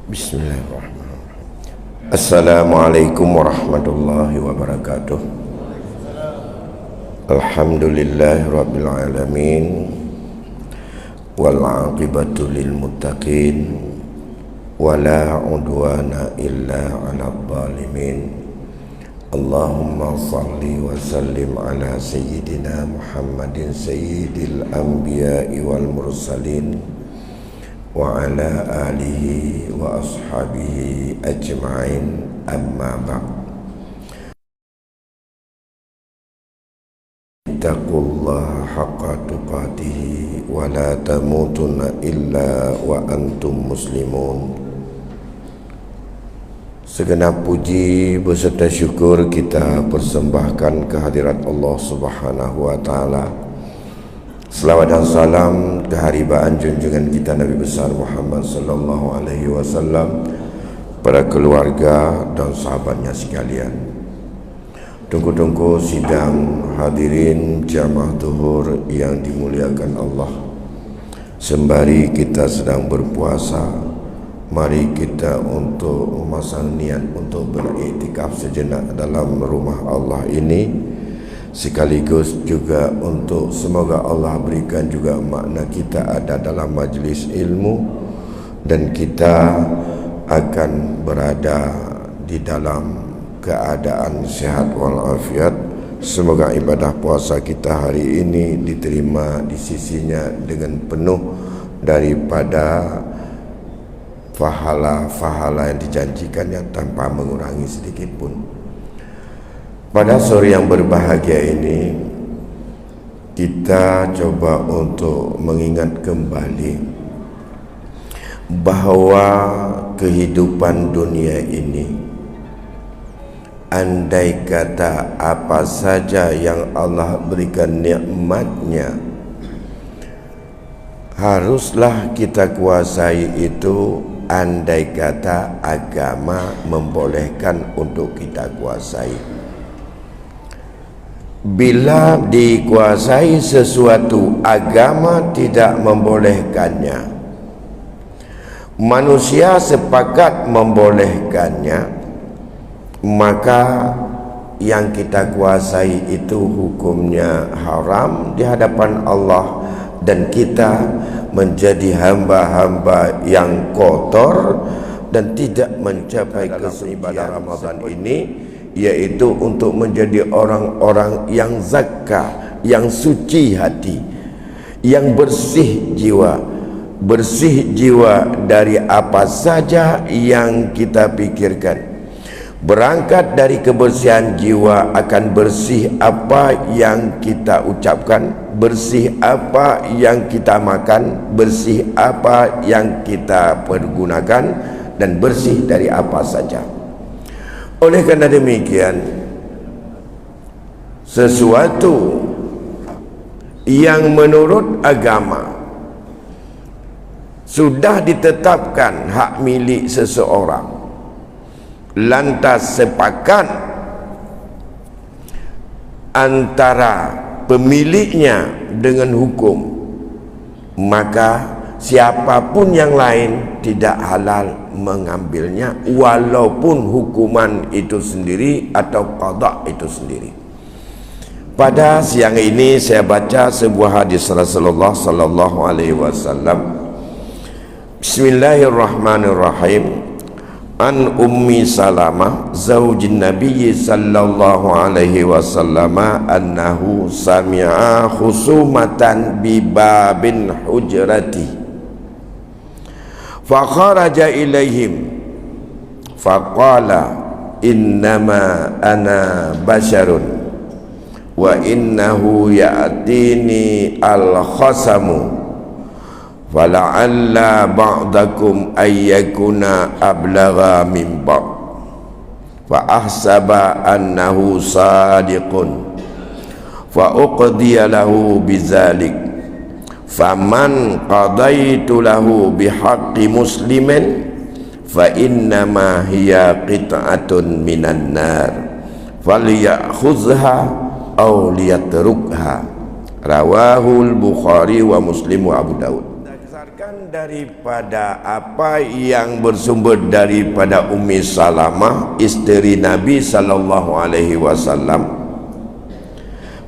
Bismillahirrahmanirrahim. Assalamualaikum warahmatullahi wabarakatuh. Alhamdulillahirabbil alamin wal 'aqibatu lil muttaqin wala 'udwana illa 'alal zalimin. Allahumma shalli wa sallim ala sayyidina Muhammadin sayyidil anbiya'i wal mursalin wa ala alihi wa ashabihi ajma'in, amma ba'd. Ittaqullaha haqqa tuqatih wa la tamutunna illa wa antum muslimun. Segenap puji beserta syukur kita persembahkan kehadirat Allah Subhanahu wa taala. Selawat dan salam keharibaan junjungan kita Nabi besar Muhammad sallallahu alaihi wasallam, para keluarga dan sahabatnya sekalian. Tunggu-tunggu sidang hadirin jamaah zuhur yang dimuliakan Allah. Sembari kita sedang berpuasa, mari kita untuk memasang niat untuk beriktikaf sejenak dalam rumah Allah ini, sekaligus juga untuk semoga Allah berikan juga makna kita ada dalam majlis ilmu dan kita akan berada di dalam keadaan sehat walafiat. Semoga ibadah puasa kita hari ini diterima di sisinya dengan penuh daripada pahala-pahala yang dijanjikannya tanpa mengurangi sedikit pun. Pada sore yang berbahagia ini, kita coba untuk mengingat kembali bahawa kehidupan dunia ini, andai kata apa saja yang Allah berikan nikmatnya, haruslah kita kuasai itu. Andai kata agama membolehkan untuk kita kuasai. Bila dikuasai sesuatu agama tidak membolehkannya, manusia sepakat membolehkannya, maka yang kita kuasai itu hukumnya haram di hadapan Allah, dan kita menjadi hamba-hamba yang kotor dan tidak mencapai kesucian Ramadan ini, yaitu untuk menjadi orang-orang yang zakah, yang suci hati, yang bersih jiwa. Bersih jiwa dari apa saja yang kita pikirkan. Berangkat dari kebersihan jiwa akan bersih apa yang kita ucapkan, bersih apa yang kita makan, bersih apa yang kita pergunakan, dan bersih dari apa saja. Oleh karena demikian, sesuatu yang menurut agama sudah ditetapkan hak milik seseorang, lantas sepakat antara pemiliknya dengan hukum, maka siapapun yang lain tidak halal mengambilnya, walaupun hukuman itu sendiri atau qada itu sendiri. Pada siang ini saya baca sebuah hadis Rasulullah sallallahu alaihi wasallam. Bismillahirrahmanirrahim. An Ummi Salamah zaujin Nabi sallallahu alaihi wasallam annahu sami'a khusumatan bi babin hujrati fa kharaja ilaihim fa qala innama ana basharun wa innahu ya'tini al-khasamu fala'alla ba'dakum ayyakuna ablagha min ba'd fa ahsaba annahu sadiqun fa uqdiya lahu bizalik faman qadaitu lahu bihaqqi muslimin fa innama hiya qit'atun minan nar falyakhuzha aw liyatrukha. Rawahul Bukhari wa Muslim wa Abu Daud. daripada apa yang bersumber daripada Ummi Salamah, isteri Nabi sallallahu alaihi wasallam,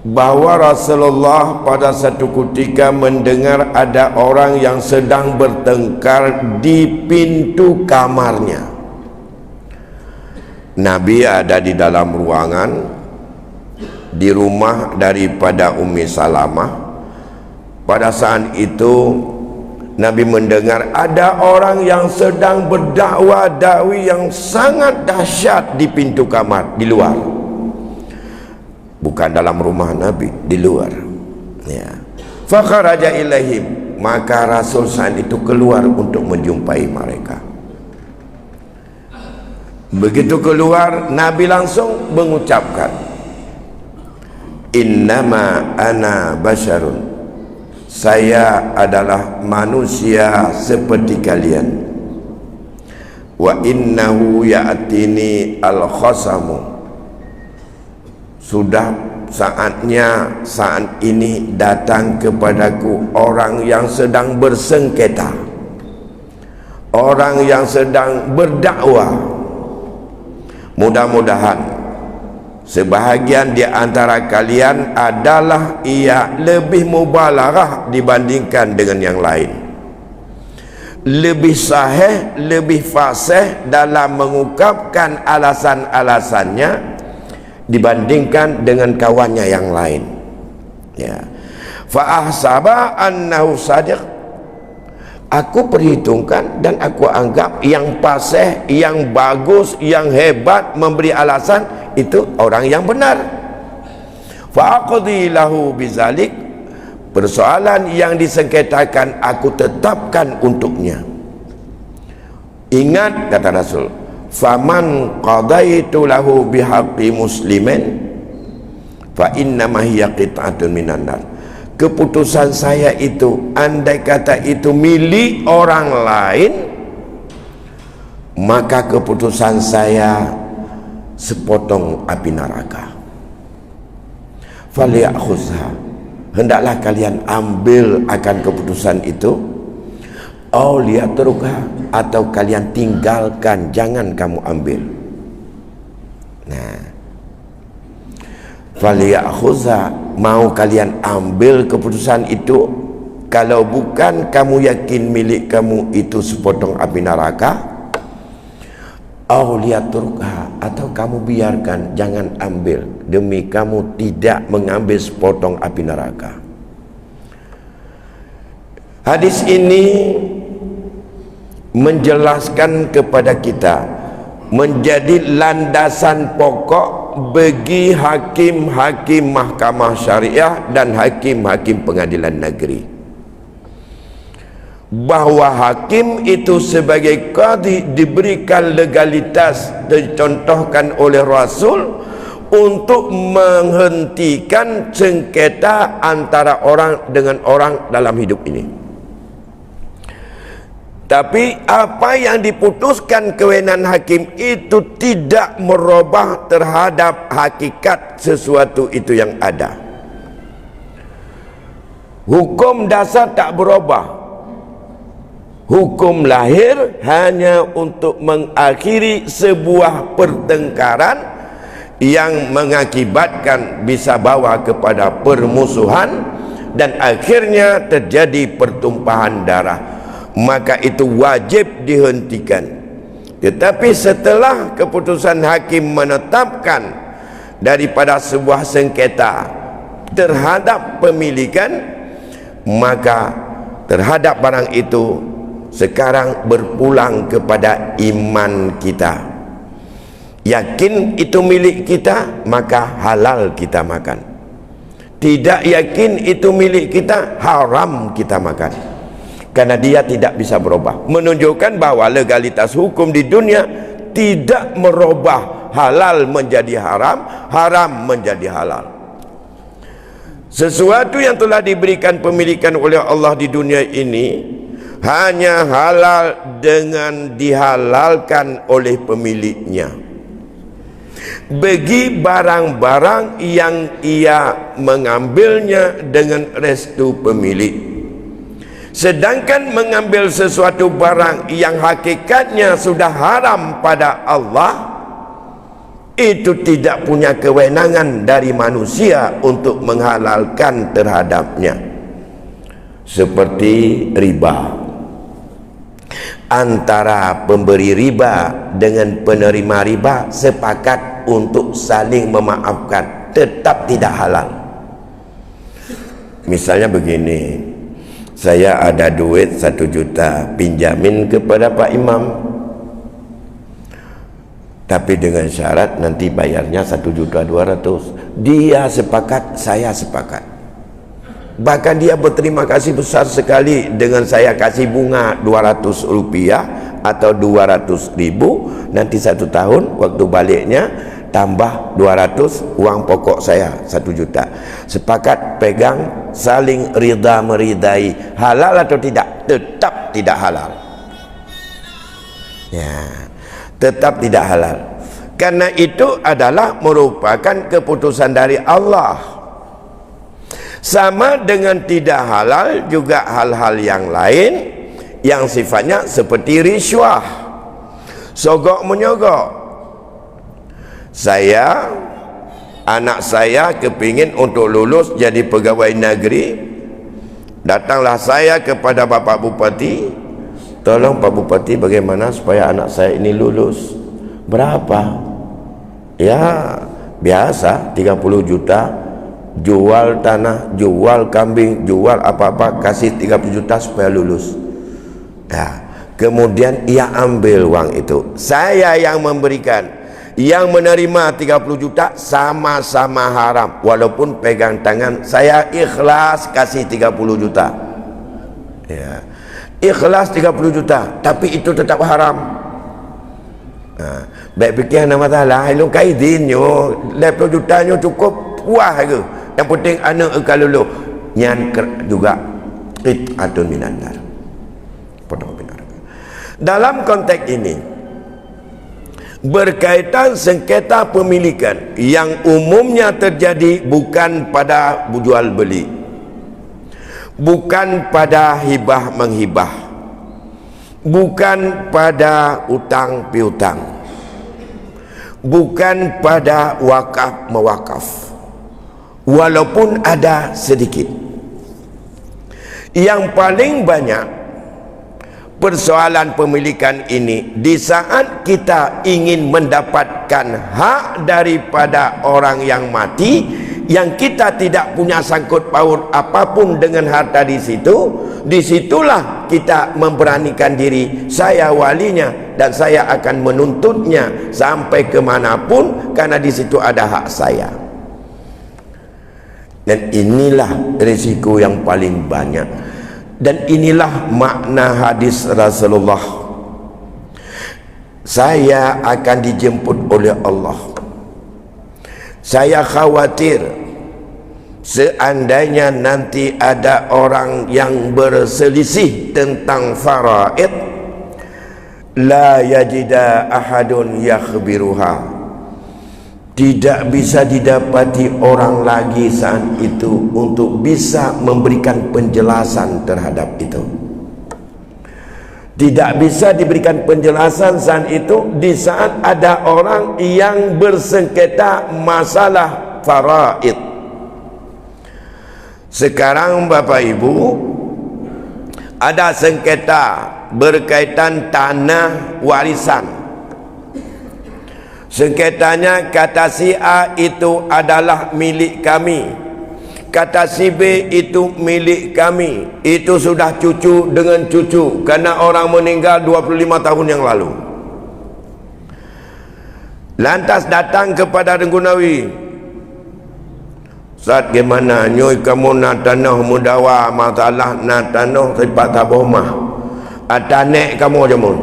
bahwa Rasulullah pada satu ketika mendengar ada orang yang sedang bertengkar di pintu kamarnya. Nabi ada di dalam ruangan di rumah daripada Ummi Salamah. Pada saat itu Nabi mendengar ada orang yang sedang berdakwah dakwi yang sangat dahsyat di pintu kamar, di luar. Bukan dalam rumah Nabi, di luar. Ya. Fakharaja ilaihim, maka Rasul saat itu keluar untuk menjumpai mereka. Begitu keluar, Nabi langsung mengucapkan, innama ana basyarun, saya adalah manusia seperti kalian. Wa innahu ya'tini al-khasamu, sudah saatnya saat ini datang kepadaku orang yang sedang bersengketa, orang yang sedang berdakwah. Mudah-mudahan sebahagian di antara kalian adalah ia lebih mubalaghah dibandingkan dengan yang lain, lebih sahih, lebih fasih dalam mengungkapkan alasan-alasannya dibandingkan dengan kawannya yang lain. Ya. Fa ahsaba annahu sadiq, aku perhitungkan dan aku anggap yang fasih, yang bagus, yang hebat memberi alasan itu orang yang benar. Fa aqdi lahu bizalik, persoalan yang disengketakan aku tetapkan untuknya. Ingat kata Rasul, faman qadaitu lahu bihaqqi muslimin fa innama hiya qit'atun minan nar. Keputusan saya itu, andai kata itu milik orang lain, maka keputusan saya sepotong api neraka. Falyakhuzha, hendaklah kalian ambil akan keputusan itu, au liyatrukha, atau kalian tinggalkan, jangan kamu ambil. Nah, falyakhuzha, mau kalian ambil keputusan itu, kalau bukan kamu yakin milik kamu itu sepotong api neraka, au liyatrukha, atau kamu biarkan, jangan ambil, demi kamu tidak mengambil sepotong api neraka. Hadis ini menjelaskan kepada kita, menjadi landasan pokok bagi hakim-hakim mahkamah syariah dan hakim-hakim pengadilan negeri, bahwa hakim itu sebagai qadhi diberikan legalitas dicontohkan oleh Rasul untuk menghentikan sengketa antara orang dengan orang dalam hidup ini. Tapi apa yang diputuskan kewenangan hakim itu tidak merubah terhadap hakikat sesuatu itu yang ada. Hukum dasar tak berubah. Hukum lahir hanya untuk mengakhiri sebuah pertengkaran yang mengakibatkan bisa bawa kepada permusuhan dan akhirnya terjadi pertumpahan darah. Maka itu wajib dihentikan. Tetapi setelah keputusan hakim menetapkan daripada sebuah sengketa terhadap pemilikan, maka terhadap barang itu sekarang berpulang kepada iman kita. Yakin itu milik kita, maka halal kita makan. Tidak yakin itu milik kita, haram kita makan. Karena dia tidak bisa berubah, menunjukkan bahwa legalitas hukum di dunia tidak merubah halal menjadi haram, haram menjadi halal. Sesuatu yang telah diberikan pemilikan oleh Allah di dunia ini hanya halal dengan dihalalkan oleh pemiliknya. Bagi barang-barang yang ia mengambilnya dengan restu pemilik, Sedangkan mengambil sesuatu barang yang hakikatnya sudah haram pada Allah, itu tidak punya kewenangan dari manusia untuk menghalalkan terhadapnya. Seperti riba, antara pemberi riba dengan penerima riba sepakat untuk saling memaafkan, tetap tidak halal. Misalnya begini, saya ada duit 1 juta, pinjamin kepada Pak Imam, tapi dengan syarat nanti bayarnya 1.200.000. Dia sepakat, saya sepakat. Bahkan dia berterima kasih besar sekali dengan saya kasih bunga 200 rupiah atau 200.000. Nanti 1 tahun waktu baliknya tambah 200 uang pokok saya 1 juta. Sepakat, pegang, saling rida meridai. Halal atau tidak? Tetap tidak halal. Ya, tetap tidak halal. Karena itu adalah merupakan keputusan dari Allah. Sama dengan tidak halal juga hal-hal yang lain yang sifatnya seperti riswah, sogok menyogok. Anak saya kepingin untuk lulus jadi pegawai negeri, datanglah saya kepada Bapak Bupati, tolong Pak Bupati bagaimana supaya anak saya ini lulus. Berapa? Ya biasa 30 juta. Jual tanah, jual kambing, jual apa-apa, kasih 30 juta supaya lulus. Nah, kemudian ia ambil uang itu, saya yang memberikan. Yang menerima 30 juta sama-sama haram, walaupun pegang tangan. Saya ikhlas kasih 30 juta ya, ikhlas 30 juta, tapi itu tetap haram. Nah, baik fikir nama masalah ilmu kaidin yo 30 juta nyo cukup puas ke. Yang penting anak kalau lu nyan juga qit'atun minan nar. Dalam konteks ini berkaitan sengketa pemilikan yang umumnya terjadi bukan pada jual beli, bukan pada hibah menghibah, bukan pada utang piutang, bukan pada wakaf mewakaf, walaupun ada sedikit. Yang paling banyak persoalan pemilikan ini di saat kita ingin mendapatkan hak daripada orang yang mati, yang kita tidak punya sangkut paut apapun dengan harta di situ. Disitulah kita memberanikan diri, saya walinya dan saya akan menuntutnya sampai kemanapun, karena di situ ada hak saya. Dan inilah risiko yang paling banyak. Dan inilah makna hadis Rasulullah, saya akan dijemput oleh Allah. Saya khawatir seandainya nanti ada orang yang berselisih tentang faraid, la yajida ahadun yakhbiruha, tidak bisa didapati orang lagi saat itu untuk bisa memberikan penjelasan terhadap itu. Tidak bisa diberikan penjelasan saat itu di saat ada orang yang bersengketa masalah faraid. Sekarang Bapak Ibu, ada sengketa berkaitan tanah warisan. Sengketanya, kata si A itu adalah milik kami, kata si B itu milik kami. Itu sudah cucu dengan cucu, karena orang meninggal 25 tahun yang lalu. Lantas datang kepada Renggunawi, saat gimana nyoy kamu nak tanah mudawa masalah nak tanah tempat tabah mah atanek kamu jamun.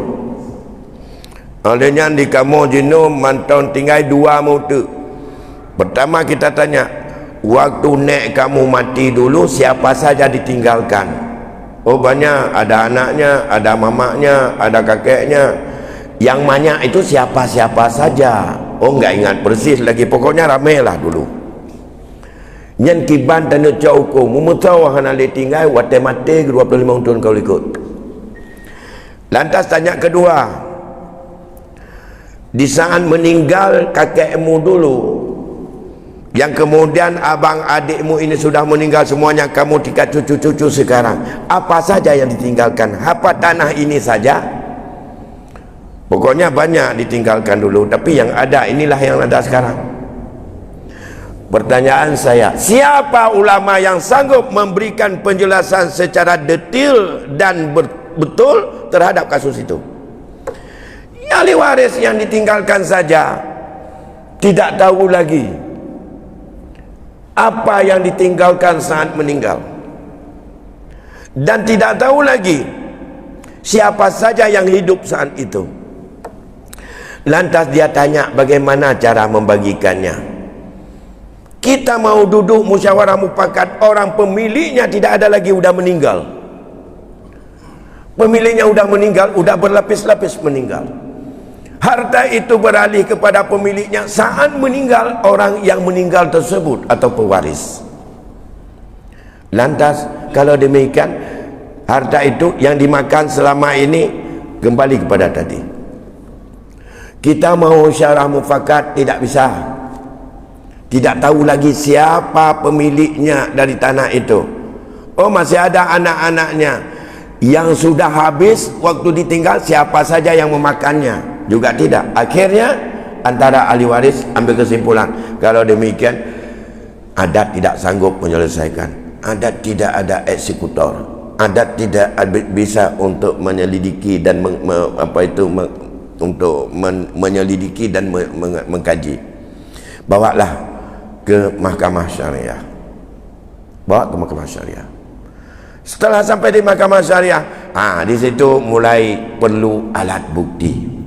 Olehnya di kamu jenuh mantau tinggal 2 mutu. Pertama kita tanya, waktu nek kamu mati dulu siapa saja ditinggalkan? Oh banyak, ada anaknya, ada mamaknya, ada kakeknya. Yang banyak itu siapa-siapa saja. Oh enggak ingat persis lagi, pokoknya ramailah dulu. Nyan kiban tanda cauko memutau hana le tinggal wate mate 25 tahun kau ikut. Lantas tanya kedua, di saat meninggal kakekmu dulu, yang kemudian abang adikmu ini sudah meninggal semuanya, kamu tinggal cucu-cucu sekarang, apa saja yang ditinggalkan? Apa tanah ini saja? Pokoknya banyak ditinggalkan dulu, tapi yang ada inilah yang ada sekarang. Pertanyaan saya, siapa ulama yang sanggup memberikan penjelasan secara detail dan betul terhadap kasus itu? Ahli waris yang ditinggalkan saja tidak tahu lagi apa yang ditinggalkan saat meninggal, dan tidak tahu lagi siapa saja yang hidup saat itu. Lantas dia tanya bagaimana cara membagikannya. Kita mau duduk musyawarah mufakat, orang pemiliknya tidak ada lagi, udah meninggal. Pemiliknya udah meninggal, udah berlapis-lapis meninggal. Harta itu beralih kepada pemiliknya saat meninggal orang yang meninggal tersebut atau pewaris. Lantas kalau demikian, harta itu yang dimakan selama ini kembali kepada tadi. Kita mau syarah mufakat tidak bisa, tidak tahu lagi siapa pemiliknya dari tanah itu. Oh, masih ada anak-anaknya yang sudah habis waktu ditinggal, siapa saja yang memakannya juga tidak. Akhirnya antara ahli waris ambil kesimpulan, kalau demikian adat tidak sanggup menyelesaikan, adat tidak ada eksekutor, adat tidak bisa untuk menyelidiki dan menyelidiki dan mengkaji. Bawalah ke mahkamah syariah, bawa ke mahkamah syariah. Setelah sampai di mahkamah syariah, di situ mulai perlu alat bukti.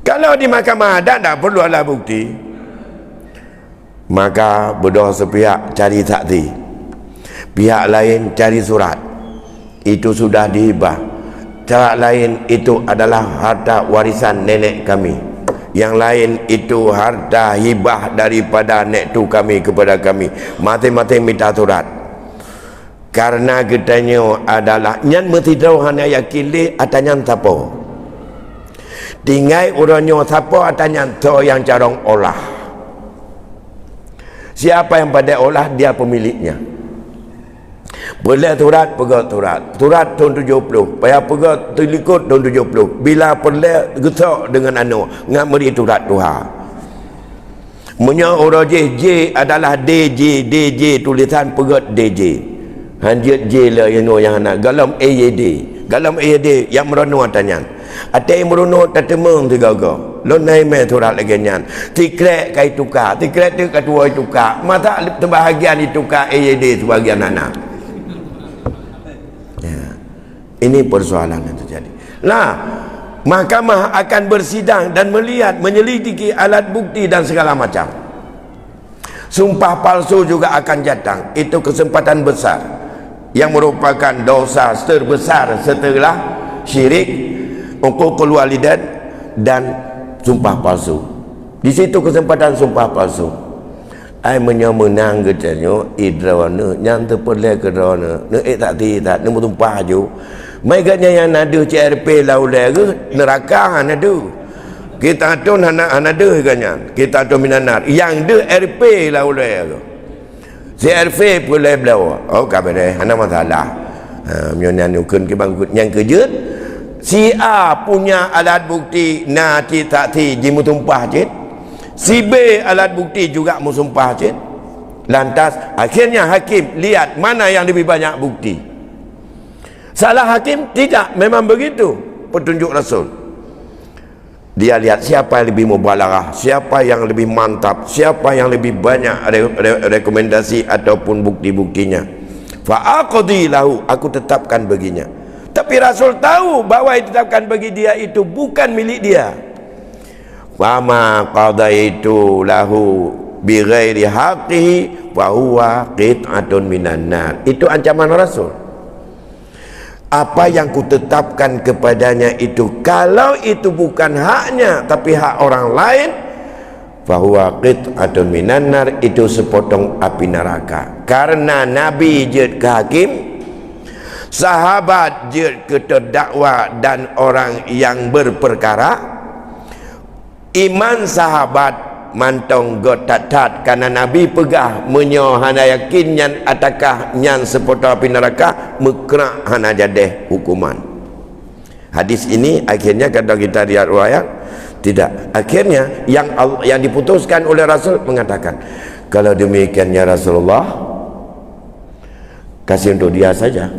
Kalau di mahkamah adat tak perlu alat bukti, maka berdua sepihak cari saksi, pihak lain cari surat, itu sudah dihibah. Cara lain itu adalah harta warisan nenek kami, yang lain itu harta hibah daripada nek tu kami kepada kami. Masing-masing minta surat. Karena katanya adalah nyan mesti tahu hanya yakin le atanya siapa. Tinggal orangnya siapa atanya tu yang carong olah. Siapa yang pada olah, dia pemiliknya. Boleh surat, pegang surat. Surat tahun 70. Payah pegang telikut tahun 70. Bila perlu gesak dengan anu, ngak beri surat Tuhan. Punya orang J adalah DJ tulisan pegang DJ. Hanjit J lah yang nak. Galam AYD. Galam AYD yang merono tanya. Ada yang merono tak temeng tu gaga. Lo naik mai surat lagi nyan. Tikrek kai tukar. Tikrek tu ketua tukar. Masa terbahagian ditukar AYD sebagian anak. Ini persoalan yang terjadi. Nah, mahkamah akan bersidang dan melihat, menyelidiki alat bukti dan segala macam. Sumpah palsu juga akan datang. Itu kesempatan besar yang merupakan dosa terbesar setelah syirik, uququl walidain dan sumpah palsu. Di situ kesempatan sumpah palsu. Ai menang katanya idrawana yang terpelai ke drona. Ne tak tidak, ne tumpah ju. Mai katanya yang ada CRP laulai ke neraka ada. Kita tu nak ada katanya. Kita tu minanar. Yang de RP laulai ke. CRP boleh belau. Oh kabeh ana masalah. Mionan ukun ke bangkut yang kejut. Si A punya alat bukti nanti tak ti jimu tumpah cit. Si B alat bukti juga musumpah cit. Lantas akhirnya hakim lihat mana yang lebih banyak bukti. Salah hakim? Tidak, memang begitu petunjuk Rasul. Dia lihat siapa yang lebih mubalarah, siapa yang lebih mantap, siapa yang lebih banyak rekomendasi ataupun bukti-buktinya. Fa'aqdi lahu, aku tetapkan baginya. Tapi Rasul tahu bahwa yang ditetapkan bagi dia itu bukan milik dia. Fama qadaitu lahu bighairi haqqihi wa huwa qit'atun minan nar. Itu ancaman Rasul. Apa yang kutetapkan kepadanya itu, kalau itu bukan haknya tapi hak orang lain, fahuwa qit'atun minan nar, itu sepotong api neraka. Karena Nabi je ke hakim, sahabat je ke terdakwa dan orang yang berperkara, iman sahabat mantong gotat-tat karena Nabi pegah menyo hana yakin nyan atakah nyan sepotong api neraka mekrak hana jadeh hukuman. Hadis ini akhirnya kalau kita lihat riwayat tidak, akhirnya yang diputuskan oleh Rasul mengatakan, kalau demikian ya Rasulullah, kasih untuk dia saja.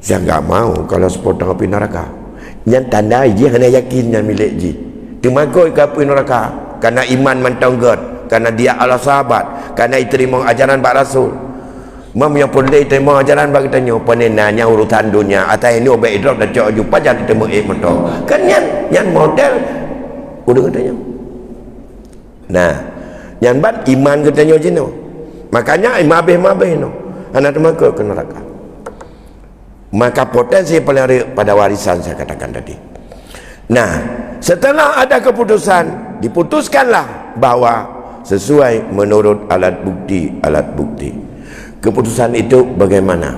Saya enggak mau kalau sepotong api neraka. Yang tanda je hanya yakinnya milik je. Dimakoi ke api neraka karena iman mentonggot, karena dia ala sahabat, karena diterima ajaran Pak Rasul. Mam yang boleh terima ajaran bagi tanya penenanya urutan dunia atas ini obat idrop dan cok jumpa jadi temu mentok kan yang model udah katanya. Nah yang bat iman katanya jino, makanya mabeh no anak teman ke neraka. Maka potensi paling pada warisan saya katakan tadi. Nah setelah ada keputusan, diputuskanlah bahwa sesuai menurut alat bukti. Keputusan itu bagaimana?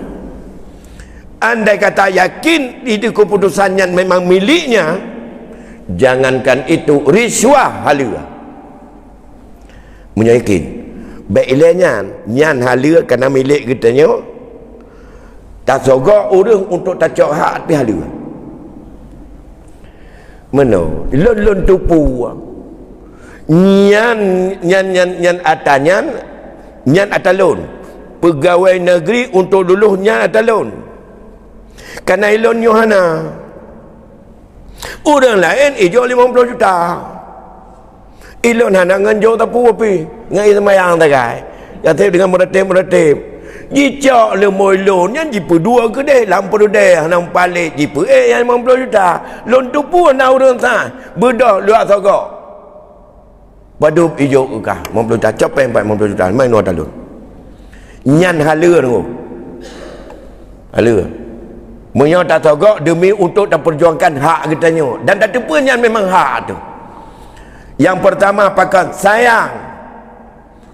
Andai kata yakin itu keputusannya memang miliknya, jangankan itu riswah halua. Menyakin baiknya nyan halua karena milik kitanya, tak sogok orang untuk tak cok hak pi halua. Meno lon tupu. Nyan atalon. Pegawai negeri untuk luluhnya talon karena ilon Yohana orang lain hijau 50 juta ilon hana nganjau tapu api ngai semayang tagai jatuh dengan meretip jicak lemoi lon yang jipu dua ke deh lampu deh hana palik jipu yang 50 juta lon tupu hana orang sah bedah luar sogok badup hijau kekah 50 juta capai 50 juta main luar talon nyan halua tu halua menyo tak togok demi untuk tak perjuangkan hak kitanya dan tak tepa nyan memang hak tu. Yang pertama pakat sayang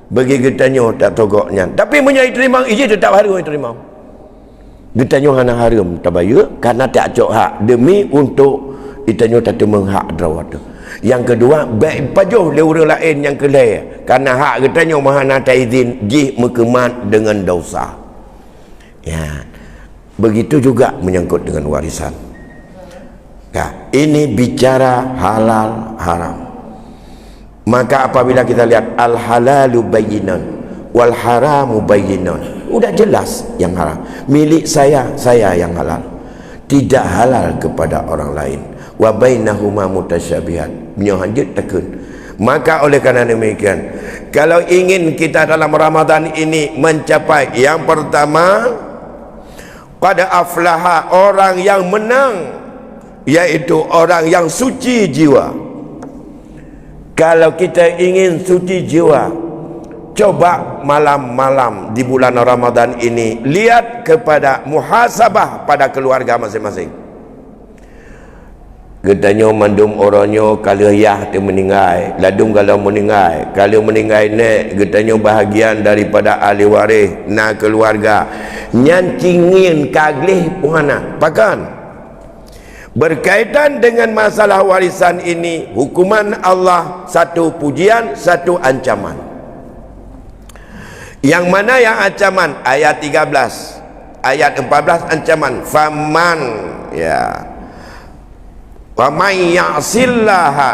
bagi kitanya tak togok nyan, tapi menyo terima izin tetap harum terima kitanya hana harum tabaya karena tak cok hak demi untuk kitanya tak terima hak drawat tu. Yang kedua baik pajuh le orang lain yang kelai karena hak katanya mahana tak izin jih mekemat dengan dosa. Ya. Begitu juga menyangkut dengan warisan. Ya, ini bicara halal haram. Maka apabila kita lihat al halalu bayyinan wal haramu bayyinan, udah jelas yang haram milik saya yang halal, tidak halal kepada orang lain. Wa bainahuma mutasyabihat, menyohanjut tekun. Maka oleh karena demikian, kalau ingin kita dalam Ramadan ini mencapai yang pertama, pada aflaha, orang yang menang, yaitu orang yang suci jiwa. Kalau kita ingin suci jiwa, coba malam-malam di bulan Ramadan ini lihat kepada muhasabah pada keluarga masing-masing. Katanya mandum orangnya kalau yah tu meninggal, ladung kalau meninggal nek katanya bahagian daripada ahli waris na keluarga nyancingin kaglih puhana pakan berkaitan dengan masalah warisan ini. Hukuman Allah satu pujian, satu ancaman. Yang mana yang ancaman? Ayat 13, ayat 14 ancaman faman ya wa may ya'sillaha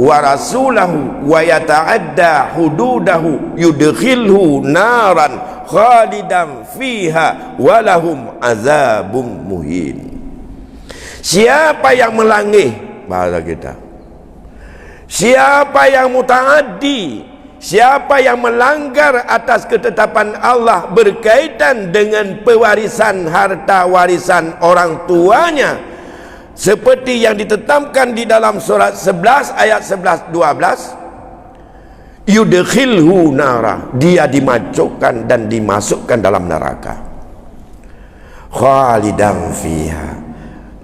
wa rasulahu wa yata'adda hududahu yudkhilhu naran khalidan fiha wa lahum azabun muhin. Siapa yang melangih, bahasa kita, siapa yang mutaaddi, siapa yang melanggar atas ketetapan Allah berkaitan dengan pewarisan harta warisan orang tuanya, seperti yang ditetapkan di dalam surat 11 ayat 11-12, yudkhilhu nara, dia dimasukkan dan dimasukkan dalam neraka, khalidan fiha,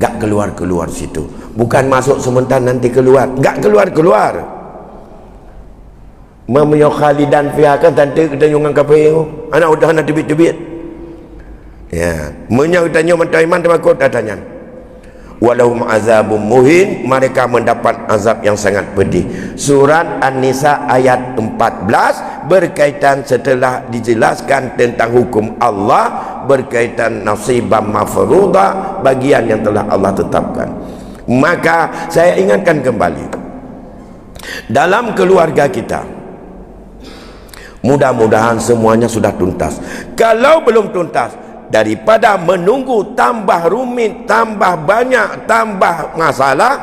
gak keluar-keluar situ. Bukan masuk sementara nanti keluar, gak keluar-keluar. Memyo khalidan fiha kan tanda kita nyungan kafir anak udah nak tebit-tebit ya menyo kita nyung mentah iman takut datanya walahum azabum muhin, mereka mendapat azab yang sangat pedih. Surat An-Nisa ayat 14 berkaitan setelah dijelaskan tentang hukum Allah berkaitan nasibam mafruḍa, bagian yang telah Allah tetapkan. Maka saya ingatkan kembali, dalam keluarga kita mudah-mudahan semuanya sudah tuntas. Kalau belum tuntas, daripada menunggu tambah rumit, tambah banyak, tambah masalah,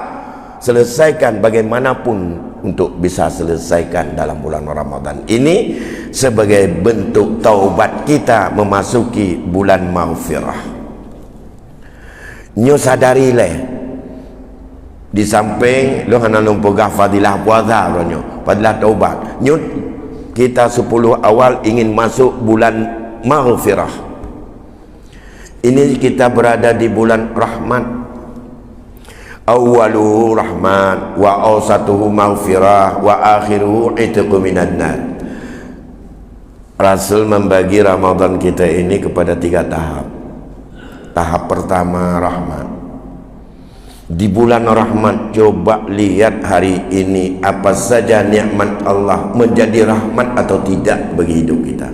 selesaikan bagaimanapun untuk bisa selesaikan dalam bulan Ramadan ini sebagai bentuk taubat kita memasuki bulan maghfirah. Nyo sadarilah di samping lo hana lumpugah fadilah puasa nyo, fadilah taubat. Nyo kita 10 awal ingin masuk bulan maghfirah. Ini kita berada di bulan rahmat. Awwaluhu rahmat wa awsatuhu maghfirah wa akhiruhu itqu minan nar. Rasul membagi Ramadan kita ini kepada 3 tahap. Tahap pertama rahmat. Di bulan rahmat, coba lihat hari ini apa saja nikmat Allah menjadi rahmat atau tidak bagi hidup kita.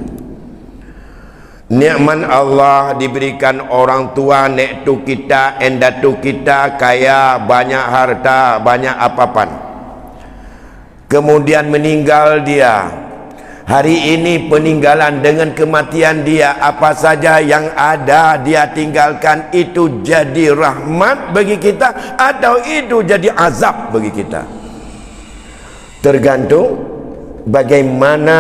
Nikmat Allah diberikan orang tua, nek tu kita, endatu kita kaya, banyak harta, banyak apa-apa. Kemudian meninggal dia. Hari ini peninggalan dengan kematian dia, apa saja yang ada dia tinggalkan, itu jadi rahmat bagi kita atau itu jadi azab bagi kita. Tergantung bagaimana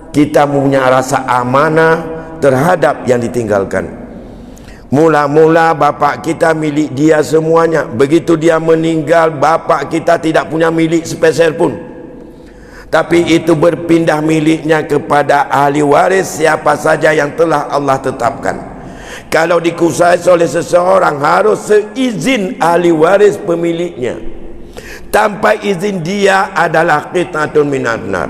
kita punya rasa amanah terhadap yang ditinggalkan. Mula-mula bapak kita milik dia semuanya. Begitu dia meninggal, bapak kita tidak punya milik sepeser pun. Tapi itu berpindah miliknya kepada ahli waris siapa saja yang telah Allah tetapkan. Kalau dikuasai oleh seseorang harus seizin ahli waris pemiliknya. Tanpa izin dia adalah qit'atun minan nar.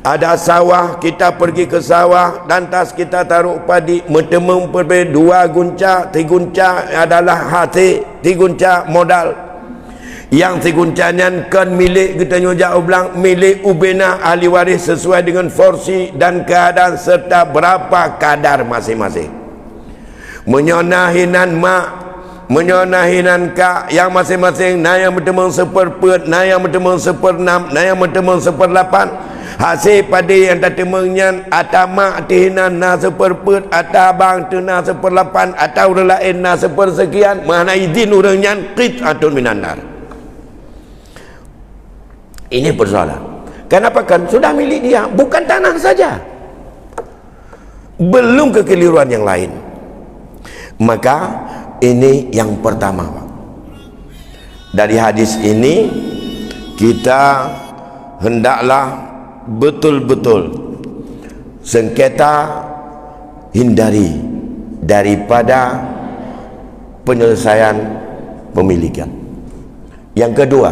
Ada sawah, kita pergi ke sawah, lantas kita taruh padi, bertemu 2 gunca, 3 gunca adalah hasil, 3 gunca modal. Yang 3 guncanya kan milik kita jauh belang, milik ubena ahli waris sesuai dengan porsi dan keadaan serta berapa kadar masing-masing. Menyonahinan mak, menyonahinan kak, yang masing-masing na yang bertemu seperput, na yang bertemu seperenam, na yang bertemu seperdelapan. Hasil pada yang tatemengnya atama tihinan na seperput, atabang tu na seperdelapan, atau orang lain na sepersekian, mana izin orangnya qit'atun minan nar. Ini persoalan. Kenapa? Kan sudah milik dia, bukan tanah saja, belum kekeliruan yang lain. Maka ini yang pertama. Dari hadis ini kita hendaklah betul-betul sengketa hindari daripada penyelesaian pemilikan. Yang kedua,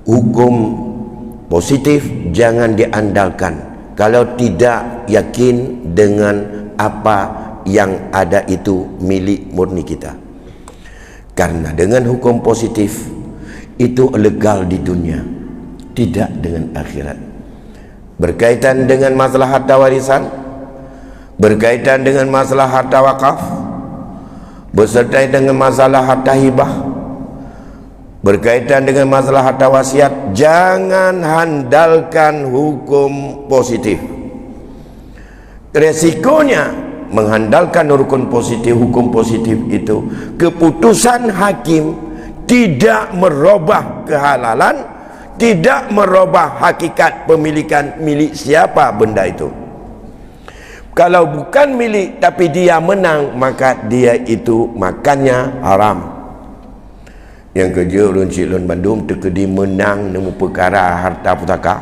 hukum positif jangan diandalkan kalau tidak yakin dengan apa yang ada itu milik murni kita. Karena dengan hukum positif itu legal di dunia, tidak dengan akhirat. Berkaitan dengan masalah harta warisan, berkaitan dengan masalah harta wakaf, beserta dengan masalah harta hibah, berkaitan dengan masalah harta wasiat, jangan handalkan hukum positif. Resikonya mengandalkan hukum positif itu, keputusan hakim tidak merubah kehalalan, tidak merubah hakikat pemilikan milik siapa benda itu. Kalau bukan milik tapi dia menang, maka dia itu makannya haram. Yang kerja ulun cik ulun Bandung terkedi menang nemu perkara harta putaka.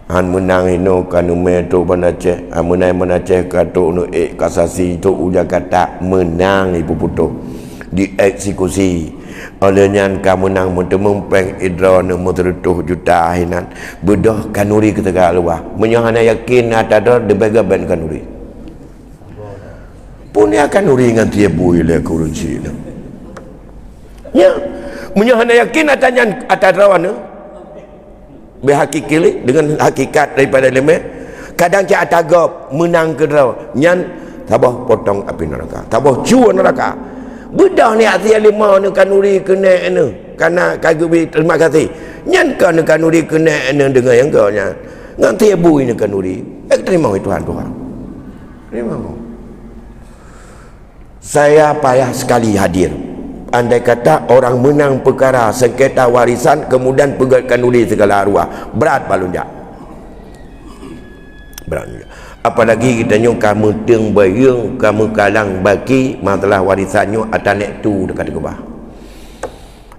Han menang ino kanume tu Aceh, menang Aceh ka tu nu kasasi tu uja kata menang ibu putu. dieksekusi. Olehnya kamu nang muntah-mumpeng idrona muterutuh juta ahinan bedah kanuri ketika luar menyahana yakin ada debegaban kanuri punya kanuri ngan tiap bui le kurunci ya menyahana yakin ada rawana berhakiki dengan hakikat daripada leme kadang cak atagop menang ke raw nyan tabah potong api neraka tabah cuan neraka bedah ni hati lima ni kanuri kena ni karena kagubi terima kasih nyan kan kanuri kena ni dengan yang kau nya nganti ibu ini kanuri terima itu Tuhan terima saya payah sekali hadir andai kata orang menang perkara sengketa warisan kemudian pegat kanuri segala arwah berat balunjak berat apalagi kita nyo kamu teng bayung kamu kalang bagi masalah warisannya atanek tu dekat ke bah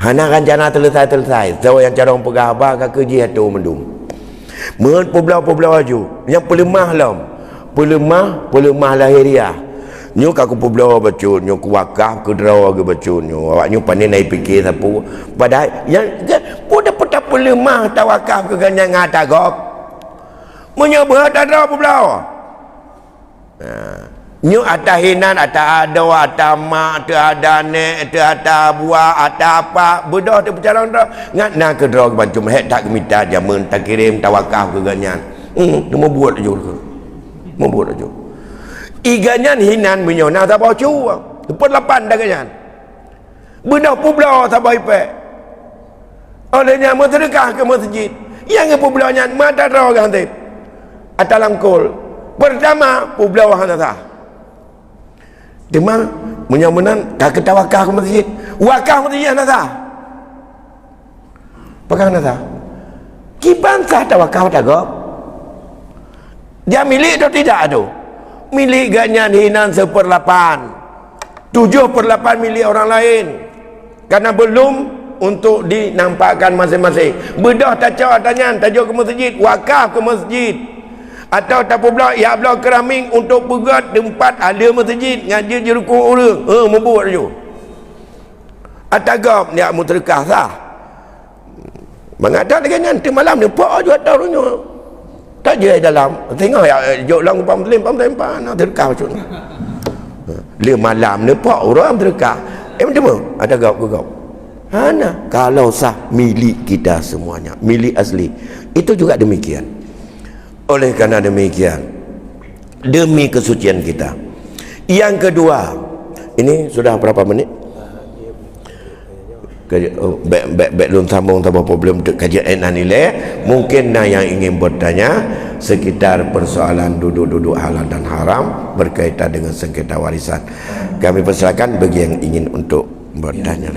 hana rencana selesai so yang cara pegah abah ke kerja tu mendung men poblau aju yang pelemah lahiriah nyo kaku poblau bacun nyo ku wakaf ke draw ke bacun nyo awak nyo pandai naik fikir sapu padahal yang pada peta pelemah tawakaf ke ganyan ngata gop menyebut ada poblau nyu ada hinan ada ado ada mak ada nek ada buah ada apa bedah tu berjalan dah ngat nak ke drog bancum het tak minta jamun tak kirim tawakaf ke ganyan mau buat aja mau buat aja iganyan hinan menyona tak bawa cu pun 8 dah ganyan bedah publau tak bawa ipe olehnya sedekah ke masjid yang publau nyan mata drog hantip ada langkul pertama publau hanata demang menyamunan tak ketawakah ke masjid wakah masjid hanata pegang hanata kiban sah tawakah tagap dia milik atau tidak ada milik ganyan hinan 1/8 7/8 milik orang lain karena belum untuk dinampakkan masing-masing bedah tacau tanya tajuk ke masjid wakaf ke masjid atau tak pula ya belah keraming untuk pegat tempat ada masjid ngaji jeruku orang membuat je atagap dia mutrekah sah mengadak dengan nanti malam ni pak je atau runyo tak je dalam tengok ya jok lang pam tempan terkah macam dia malam ni pak orang terkah macam atagap gugap hana kalau sah milik kita semuanya milik asli itu juga demikian. Oleh karena demikian demi kesucian kita yang kedua ini sudah berapa menit belum sambung tambah problem kajian nilai mungkin yang ingin bertanya sekitar persoalan duduk-duduk halal dan haram berkaitan dengan sengketa warisan kami persilakan bagi yang ingin untuk bertanya.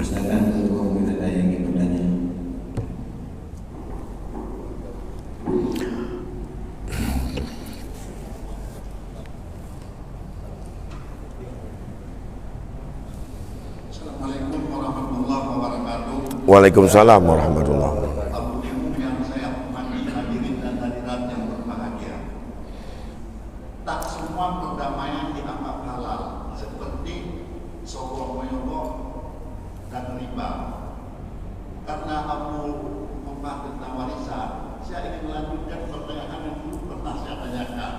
Waalaikumsalam warahmatullahi wabarakatuh. Abu Ibu yang saya hormati hadirin dan hadirat yang berbahagia. Tak semua perdamaian dianggap halal seperti sogok menyogok dan riba. Karena Abu membahas tentang warisan, saya ingin melanjutkan pertanyaan yang dulu pernah saya tanyakan.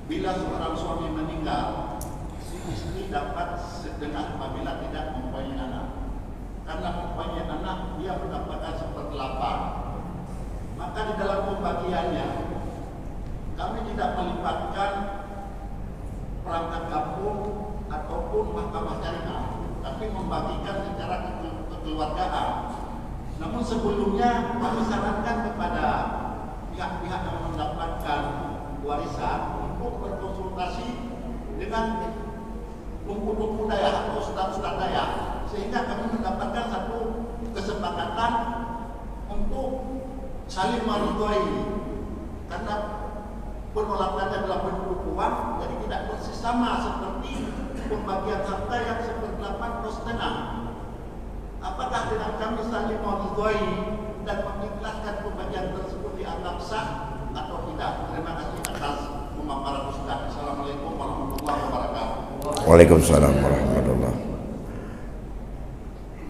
Bila seorang suami meninggal, si istri dapat setengah apabila tidak mempunyai anak. Karena mempunyai anak dia mendapatkan 1/8. Maka di dalam pembagiannya kami tidak melibatkan perangkat kampung ataupun mahkamah syariah, tapi membagikan secara kekeluargaan. Namun sebelumnya kami sarankan kepada pihak-pihak yang mendapatkan warisan untuk berkonsultasi dengan lumpu-lumpu daya atau ustaz-ustaz daya, sehingga kami mendapatkan satu kesepakatan untuk saling meridhoi karena penolakannya adalah bentuk uang, jadi tidak persis sama seperti pembagian harta yang 1/8 Apakah dengan kami saling meridhoi dan mengikhlaskan pembagian tersebut dianggap sah atau tidak? Terima kasih atas pemaparan Ustaz. Assalamualaikum warahmatullahi wabarakatuh. Waalaikumsalam warahmatullahi wabarakatuh.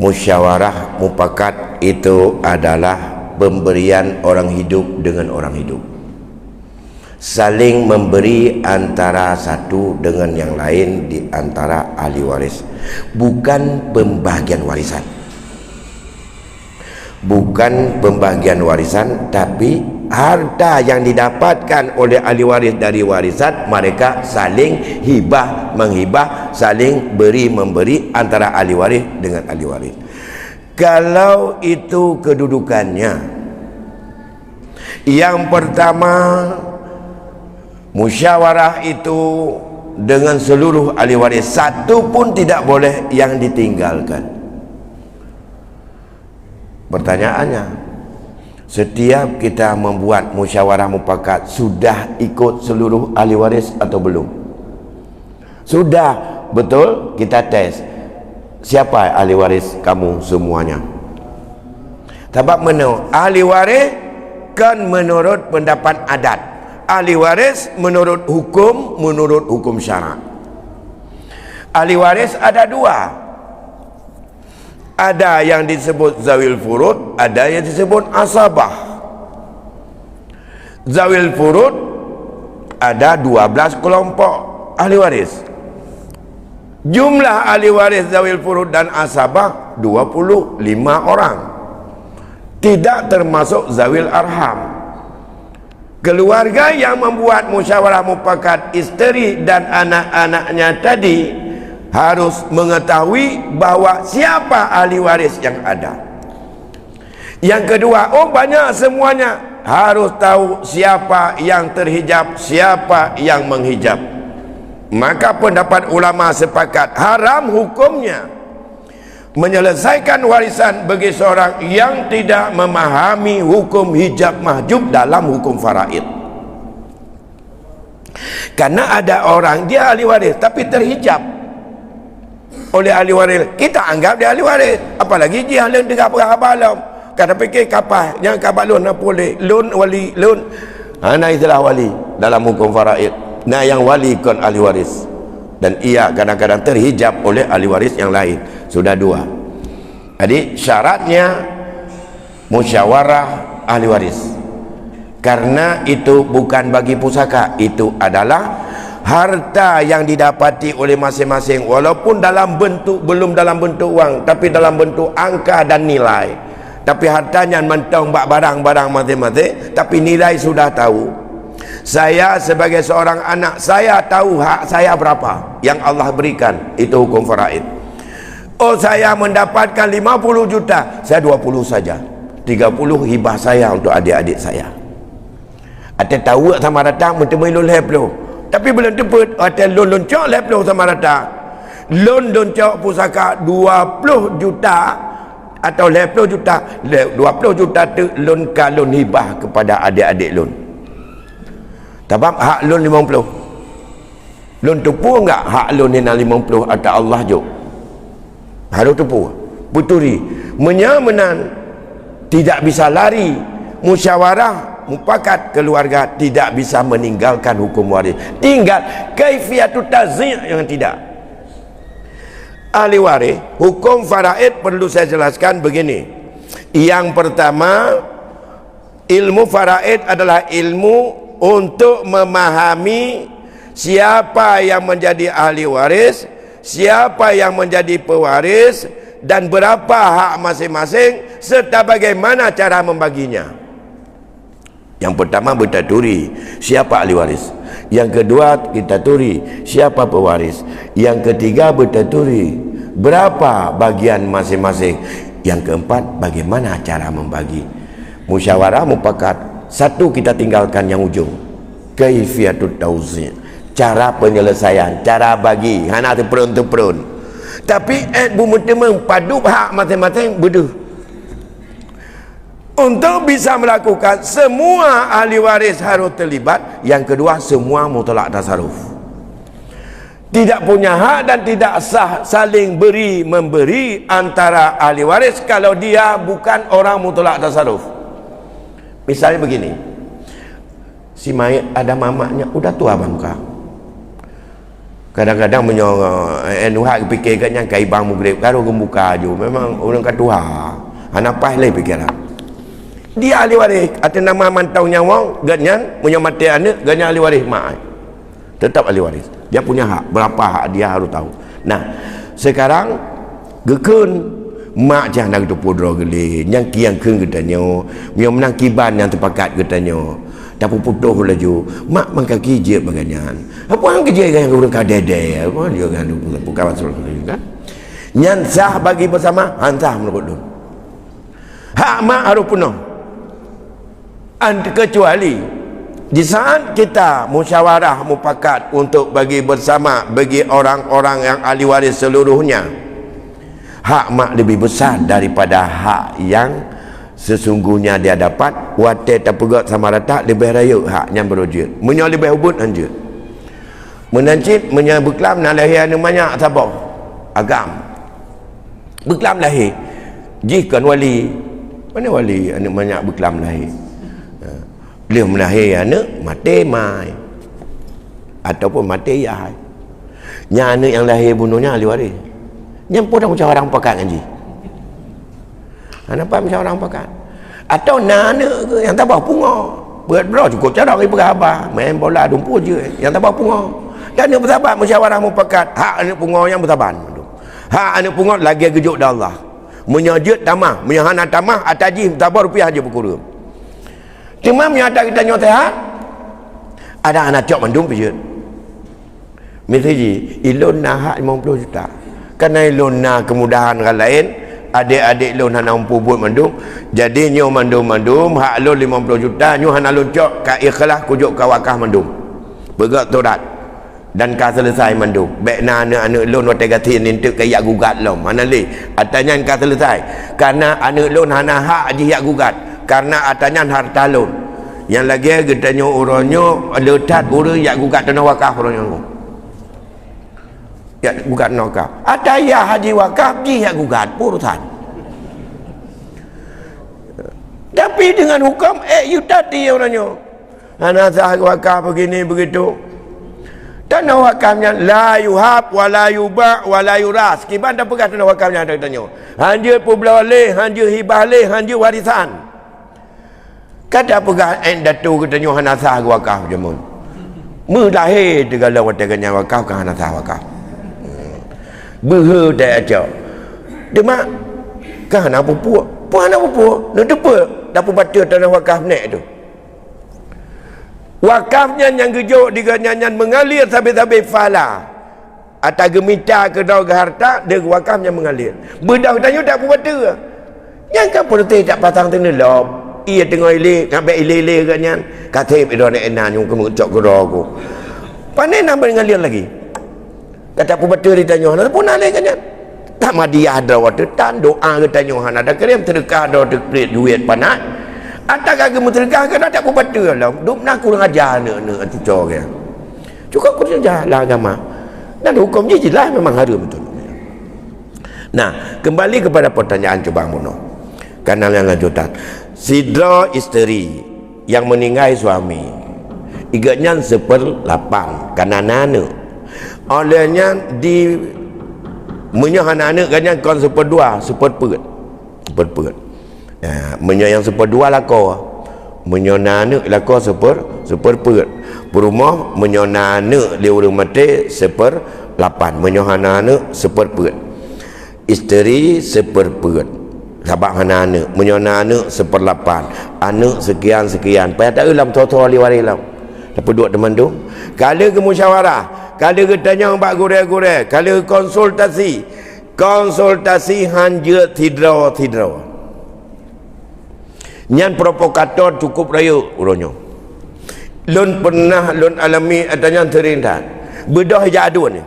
musyawarah mufakat itu adalah pemberian orang hidup dengan orang hidup, saling memberi antara satu dengan yang lain di antara ahli waris, bukan pembagian warisan. Bukan pembagian warisan, tapi harta yang didapatkan oleh ahli waris dari warisan, mereka saling hibah menghibah, saling beri memberi antara ahli waris dengan ahli waris. Kalau itu kedudukannya, yang pertama, musyawarah itu dengan seluruh ahli waris, satu pun tidak boleh yang ditinggalkan. Pertanyaannya, setiap kita membuat musyawarah mufakat, sudah ikut seluruh ahli waris atau belum? Sudah, betul. Kita tes, siapa ahli waris kamu semuanya? Sebab mana? Ahli waris kan menurut pendapat adat, ahli waris menurut hukum syarak. Ahli waris ada dua, ada yang disebut zawil furud, ada yang disebut asabah. Zawil furud ada 12 kelompok ahli waris. Jumlah ahli waris zawil furud dan asabah 25 orang, tidak termasuk zawil arham. Keluarga yang membuat musyawarah mufakat, isteri dan anak-anaknya tadi, harus mengetahui bahawa siapa ahli waris yang ada. Yang kedua, banyak semuanya, harus tahu siapa yang terhijab, siapa yang menghijab. Maka pendapat ulama sepakat haram hukumnya menyelesaikan warisan bagi seorang yang tidak memahami hukum hijab mahjub dalam hukum faraid. Karena ada orang dia ahli waris tapi terhijab oleh ahli waris, kita anggap dia ahli waris. Apalagi dia ahli dengan berhabalam, kata fikir kapal yang kapal lon apa boleh lon wali lon. Nah istilah wali dalam hukum faraid. Nah yang wali kan ahli waris, dan ia kadang-kadang terhijab oleh ahli waris yang lain. Sudah dua. Jadi syaratnya musyawarah ahli waris, karena itu bukan bagi pusaka, itu adalah harta yang didapati oleh masing-masing, walaupun dalam bentuk, belum dalam bentuk wang, tapi dalam bentuk angka dan nilai. Tapi hartanya mentong barang-barang masing-masing, tapi nilai sudah tahu. Saya sebagai seorang anak, saya tahu hak saya berapa yang Allah berikan, itu hukum faraid. Saya mendapatkan 50 juta, saya 20 saja, 30 hibah saya untuk adik-adik saya. Ada tahu sama datang mentemui leplo, tapi belum tepat, ada lon cok leplo sama datang. Lon cok pusaka 20 juta atau 20 juta, 20 juta tu lon kalon hibah kepada adik-adik lon. Sebab hak lon 50. Lon tepu enggak hak lon ni 50 atau Allah jok. Harus tepu. Puturi menyamanan, tidak bisa lari. Musyawarah mufakat keluarga tidak bisa meninggalkan hukum waris. Tinggal kaifiatut tazi' yang tidak. Ahli waris, hukum faraid perlu saya jelaskan begini. Yang pertama, ilmu faraid adalah ilmu untuk memahami siapa yang menjadi ahli waris, siapa yang menjadi pewaris, dan berapa hak masing-masing, serta bagaimana cara membaginya. Yang pertama bertaturi siapa ahli waris, yang kedua kita turi siapa pewaris, yang ketiga bertaturi berapa bagian masing-masing, yang keempat bagaimana cara membagi. Musyawarah mufakat, satu kita tinggalkan yang ujung, kaifiyatut tauzi', cara penyelesaian, cara bagi, hana tu perun. Tapi bumi temeng padu hak masing-masing bedu. Untuk bisa melakukan, semua ahli waris harus terlibat. Yang kedua, semua mutlak tasarruf. Tidak punya hak dan tidak sah saling beri memberi antara ahli waris kalau dia bukan orang mutlak tasarruf. Misalnya begini, si mayat ada mamaknya udah tua bangka, Kadang-kadang nuhak fikir katnya kai bang mugrib karo gembuka ju memang orang katuha hanapai lai pikiran dia ahli waris atas nama mantau nyawang ganyan punya mati anak ganyan ahli waris mak tetap ahli waris dia punya hak berapa hak dia harus tahu. Nah sekarang gekun mak jangan nak tu podro gele yang kiang keung katanya yang menang kiban yang terpakat katanya tapi putuh laju mak mangkaki je baganyan apa yang kerja yang orang kadede apa dia kan bukan masalah kan nyan sah bagi bersama hansah menurut dun hak mak harus penuh kecuali di saat kita musyawarah mufakat untuk bagi bersama bagi orang-orang yang ahli waris seluruhnya, hak mak lebih besar daripada hak yang sesungguhnya dia dapat. Watai terpegat sama rata lebih raya hak yang berwujud munya lebih hubut anjur menancit munya beklam nak lahir namanya sabar agam beklam lahir jihkan wali mana wali anak banyak beklam lahir beliau melahir anak mati mai ataupun mati yahai nya anak yang lahir bunuhnya ahli waris yang pun dah macam orang pakat ngaji nampak macam orang pakat atau anak ke yang tak bawa punga berat cukup cara pergi berabah main bola dumpu je yang tak bawa punga dan anak bersahabat musyawarah mufakat hak anak punga yang bersahabat hak anak punga lagi gejuk dah Allah menyajut tamah menyahana tamah ataji tabar rupiah je berkurang cuma menyata kita nyotehat ada anak cok mandum pijut misalnya ilun nak hak 50 juta kerana ilun nak kemudahan orang lain adik-adik lun hana mampu buat mandum jadi nyo mandum hak lun 50 juta nyo hana lun cok ka ikhlas kujuk ka wakaf mandum bergerak torat dan ka selesai mandum baikna anak-anak lun watai gatin nintuk ke yak gugat lom mana li atanya ka selesai karena anak lun hana hak ji yak gugat karena atanya harta lun yang lagi getanya uronyo letat urang yak gugat tanah wakaf uronyo ya gugat wakaf ada ya haji wakaf ji yak gugat urusan tapi dengan hukum you tadi orangnya ana sah wakaf begini begitu tanah wakafnya la yuhab wa la yuba wa la yuras kiban dah pegang tanah wakafnya ada tanya hanjur pula leh hanjur hibah leh hanjur warisan kada pegang datu katanya hana sah wakaf jamun mu lahir tegala wateganya wakaf kan hana sah wakaf berhe dah aja demak kan hana pupuk pun hana pupuk nak depa dapat baca tanah wakaf nek tu wakafnya yang gejuk diganyanyan mengalir sampai fala atau gemita ke dau ke harta dia wakafnya mengalir bedah tanya tak baca yang kan politik tak pasang tengah lop ia tengah ile sampai ile katnya katib itu nak enak yang kamu cok geraku pandai nak mengalir lagi kata baca ditanya nak pun alih katnya tak madiah ada waktu tan doa katanya han ada kirim terdekat ada duit panat atau kagak menterkah kan tak aku baca lah duk nak kurang ajar nak tu cor ke cukup kurang ajar lah agama dan hukum je jelas memang haram betul. Nah kembali kepada pertanyaan coba mono kanal yang lanjutan sidra isteri yang meninggal suami iganya 1/8 karena anak olehnya di menyahan anak ganyan kon 1/2 seperpet yang 1/2 lako menyona anak lako seperpet berumah menyona anak dia urang mati 1/8 menyohana anak seperpet isteri seperpet sabak hana anak menyona anak 1/8 anak sekian pada tak ulam tua-tua liwari lam tapi duduk teman tu kalau ke musyawarah kalau ke tanya mbak gure-gure kalau konsultasi hanja tidra nyan provokator cukup raya uronyo lun pernah lun alami adanya terindah bedah jadu ni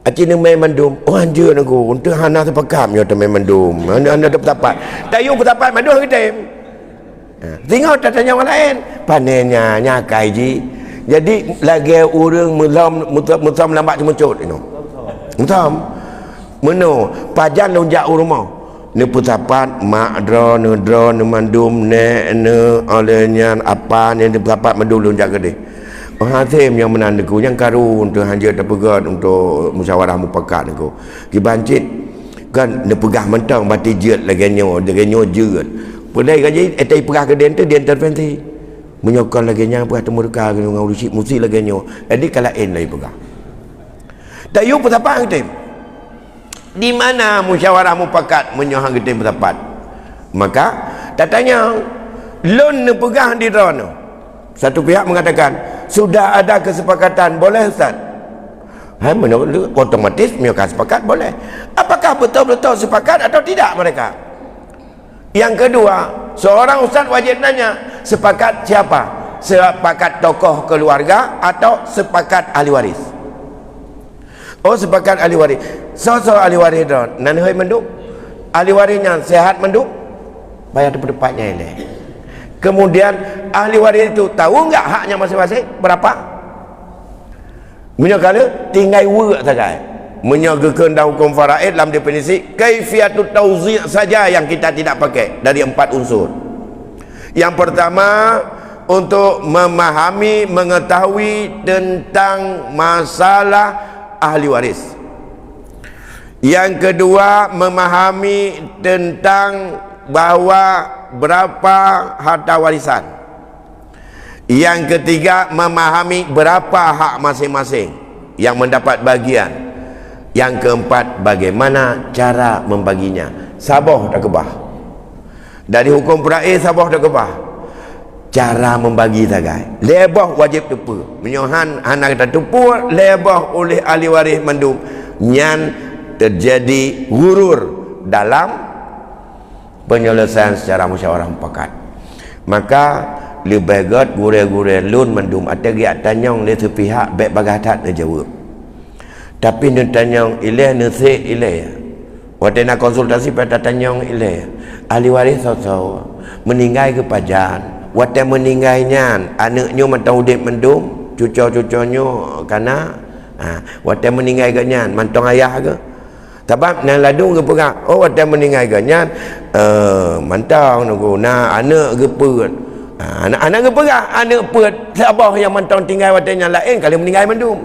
acina main mandum oh hanja naku untuk hana sepakam yo main mandum anda dapat tayu dapat mandum kita tengok tak tanya orang lain panennya nyakai ji jadi lagi orang mutam lambat cemucut itu mutam meno pajan lonjak rumah ni putapat mak dro mandum ne olehnya apa ni putapat mandum lonjak gede Hatim yang menandaku yang karu untuk hanja terpegat untuk musyawarah mufakat aku dibancit kan dia pegah mentang mati jet lagi nyo jet pedai gaji etai pegah ke dia intervensi menyokong lagi nya pegah temu dekat dengan urusi mesti lagi nyo jadi kalau lagi pegah tak you petapa kita di mana musyawarah mufakat menyohang kita berdapat maka datanya lon pegah di drone satu pihak mengatakan sudah ada kesepakatan boleh Ustaz otomatis mereka sepakat boleh apakah betul-betul sepakat atau tidak mereka yang kedua seorang Ustaz wajib nanya sepakat siapa sepakat tokoh keluarga atau sepakat ahli waris sepakat ahli waris so ahli waris nan hoi menduk ahli warisnya sehat menduk bayar tepatnya ini kemudian ahli waris itu tahu enggak haknya masing-masing berapa menyakala tinggal wak saja menyagakan dalam hukum faraid dalam definisi kaifiatut tauzi' saja yang kita tidak pakai dari 4 unsur. Yang pertama untuk memahami mengetahui tentang masalah ahli waris. Yang kedua memahami tentang bahawa berapa harta warisan. Yang ketiga memahami berapa hak masing-masing yang mendapat bagian. Yang keempat bagaimana cara membaginya. Sabah tak kebah dari hukum faraid sabah tak kebah cara membagi tagai lebah wajib tupu menyohan anak kita tupu lebah oleh ahli waris mendung nyan terjadi gurur dalam penyelesaian secara musyawarah mufakat. Maka lebih baik gure-gure lun mendum atau giat tanyong le sepihak baik bagatat ne jawab. Tapi ne tanyong ileh ne se ileh. Waktu nak konsultasi pada tanyong ileh. Ahli waris so meninggal ke pajan. Waktu meninggalnya anaknya mantau udip mendum, cucu-cucunya kana waktu meninggal ke nyan mantong ayah ke. Sebab nang ladung ke pegang waktu meninggal ke nyan mantau nunggu anak ke perut anak ke pegang anak perut sabah yang mantau tinggal waktu yang lain kalau meninggal mendum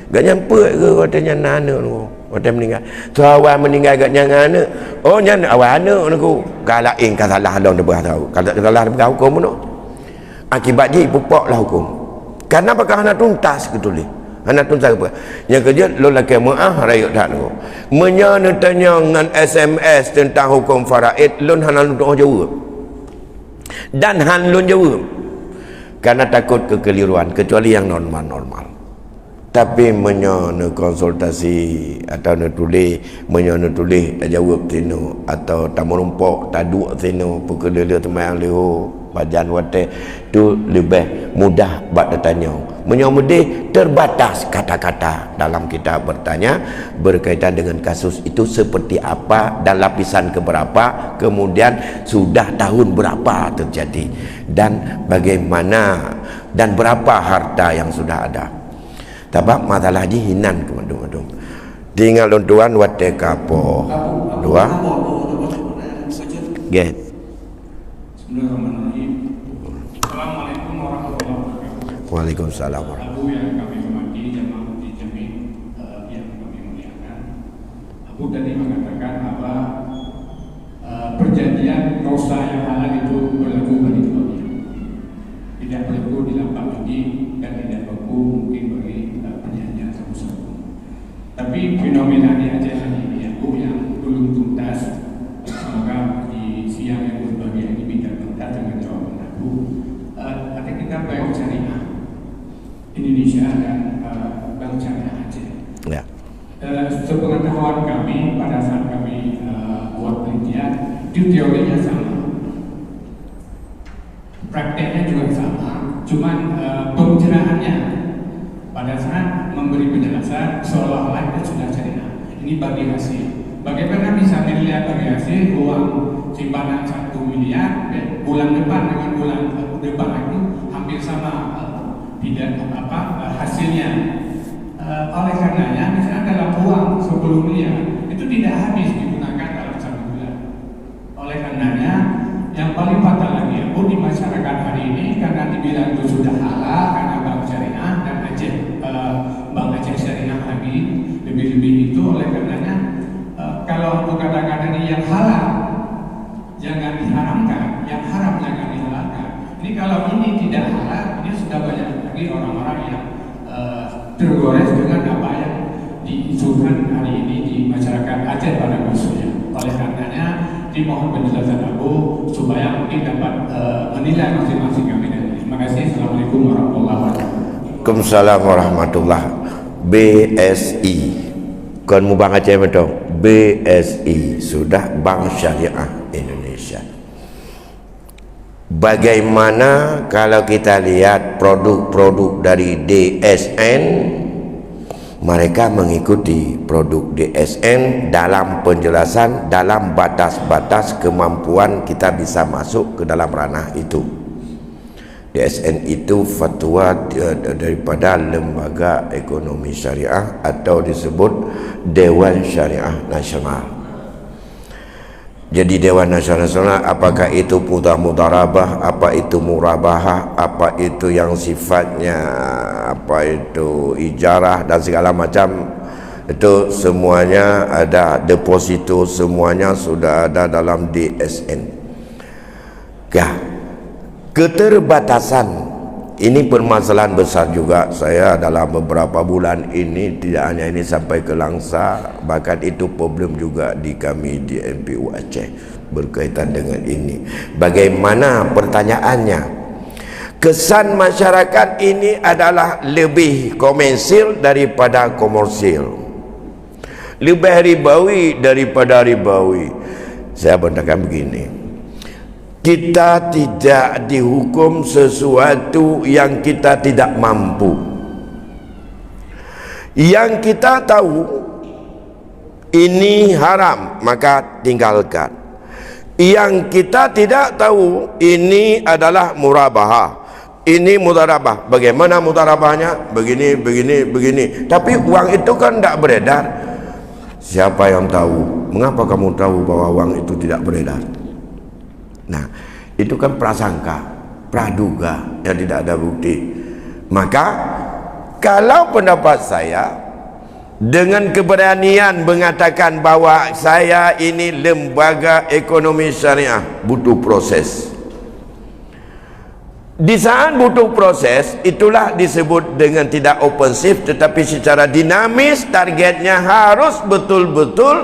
ganyan perut ke waktu yang anak nunggu waktu meninggal tu awal meninggal ke nyan anak nyan awal anak nunggu kalau lain kan salah dong dia tahu kalau salah dia hukum no akibat dia pupuk lah hukum karena apakah anak tuntas ketulis anak tuntas apa yang kerja lo laki maaf rayuk tak nunggu menyana tanya dengan SMS tentang hukum faraid lun hanan untuk jawab dan han lun jawab karena takut kekeliruan kecuali yang normal-normal tapi menyana konsultasi atau nutulis menyana tulis tak jawab sino atau tak merumpok tak duk sino pukul dia teman leho bajan wate tu lebih mudah buat bertanya menyamudi terbatas kata-kata dalam kita bertanya berkaitan dengan kasus itu seperti apa dan lapisan keberapa kemudian sudah tahun berapa terjadi dan bagaimana dan berapa harta yang sudah ada sebab masalah haji hinan kemandung-mandung tinggal tuan wate kapo dua get Assalamualaikum warahmatullahi wabarakatuh. Waalaikumsalam. Abu yang kami hormati jamaah di Jambi yang kami muliakan. Abu tadi mengatakan bahwa perjanjian dosa yang halal itu berlaku bagi keduanya. Tidak berlaku di lapak judi dan tidak berlaku mungkin bagi perjanjian sabu-sabu. Tapi fenomena di Aceh ini Abu yang belum tuntas. Semoga di siang yang berbahagia ini bisa tuntas dengan jawaban Abu. Ada kita bank syariah Indonesia dan bank syariah Aceh. Ya. Sepengetahuan kami pada saat kami buat penelitian, itu teorinya sama, prakteknya juga sama, cuman pencerahannya pada saat memberi penjelasan seolah-olah itu sudah syariah. Ini bagi hasil. Bagaimana bisa melihat bagi hasil uang simpanan 1 miliar bulan depan dengan bulan depan itu hampir sama tidak hasilnya. Oleh karenanya misalnya dalam uang 10 miliar itu tidak habis digunakan dalam 1 bulan. Oleh karenanya yang paling fatal lagi di masyarakat hari ini karena dibilang itu sudah halal karena bank syariah kalau aku katakan ini yang halal jangan diharamkan, yang haram jangan dihalalkan. Ini kalau ini tidak halal, ini sudah banyak lagi orang-orang yang tergores dengan apa yang diisukan hari ini di masyarakat Aceh pada khususnya. Oleh karenanya dimohon penjelasan Abu supaya mungkin dapat menilai masing-masing kami. Terima kasih. Assalamualaikum warahmatullahi wabarakatuh. Waalaikumsalam warahmatullah. BSI kon mu Bang Aceh betul. BSI sudah Bank Syariah Indonesia. Bagaimana kalau kita lihat produk-produk dari DSN, mereka mengikuti produk DSN dalam penjelasan, dalam batas-batas kemampuan kita bisa masuk ke dalam ranah itu. DSN itu fatwa daripada Lembaga Ekonomi Syariah atau disebut Dewan Syariah Nasional. Jadi Dewan Nasional, apakah itu mudharabah, apa itu murabahah, apa itu yang sifatnya apa itu ijarah dan segala macam, itu semuanya ada, deposito semuanya sudah ada dalam DSN. Ya, keterbatasan ini permasalahan besar juga. Saya dalam beberapa bulan ini, tidak hanya ini sampai ke Langsa, bahkan itu problem juga di kami di MPU Aceh berkaitan dengan ini. Bagaimana pertanyaannya? Kesan masyarakat ini adalah lebih komersil daripada komersil, lebih ribawi daripada ribawi. Saya mengatakan begini, kita tidak dihukum sesuatu yang kita tidak mampu. Yang kita tahu ini haram, maka tinggalkan. Yang kita tidak tahu ini adalah murabahah, ini mudharabah. Bagaimana mudharabahnya? Begini, begini, begini. Tapi uang itu kan tidak beredar. Siapa yang tahu? Mengapa kamu tahu bahwa uang itu tidak beredar? Nah, itu kan prasangka, praduga yang tidak ada bukti. Maka kalau pendapat saya, dengan keberanian mengatakan bahwa saya ini lembaga ekonomi syariah, butuh proses. Di saat butuh proses, itulah disebut dengan tidak opensif, tetapi secara dinamis. Targetnya harus betul-betul